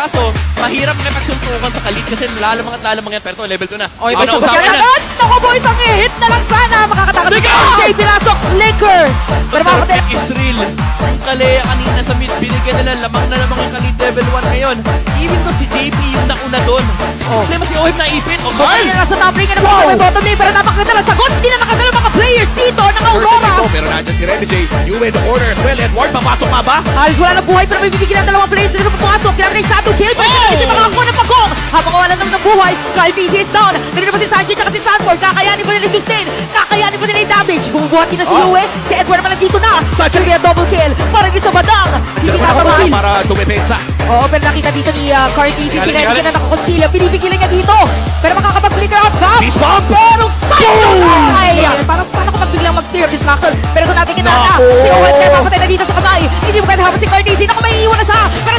Kaso, mahirap may pagsuntukan sa Khalid kasi lalamang at lalamang yan. Pero to, level 2 na. Oy, may Ano, sugat usapan yan yan? agad! Naku boys, ang hit na lang sana! Makakatakas si JP Pinasok, Laker! Pero The makakatakas perfect is real. Yung Kalea kanina sa mid, binigyan nila lamang na lamang yung Khalid level 1 ngayon. Even though si JP yung nauna doon. Problema si Ohib na ipit. O Carl! Kaya nasa top lane ka na may bottom lane, pero napakaganda lang sagot! Hindi na nakagalaw mga players dito ng Aurora! Pero nandiyan si Rene J. You in the order as well. Edward, papasok nga ba? Halos wala na buhay pero may bibigyan ng dalawang players na pumasok. Kailangan ng shadow kill pero hindi makakuha ng pagong. Habang wala naman ng buhay, Kyle BC is down. Nandito pa si Sanji at si Sanford. Kakayanin ba nila yung sustain? Kakayanin ba nila yung damage? Bumubuhatin na si Lue. Si Edward naman nandito na. Sanji! Trivia double kill para rin sa Badang. Hindi Diyan naman ako tatamaan. para dumepensa. Oo, pero nakita dito ni Carl BC. Galing, Sinabi galing. na nakakonceal. Pinipigilan niya dito. Pero makakapag-flicker out back. Beast bomb! Pero Cyclone Eye! Paano kung biglang mag-steer distraction? Pero kung natin kinala, Naku! si Owen kaya papatay na dito sa kamay. Hindi mo kaya hapon si Carl BC. Naku, may iiwan na siya. Pero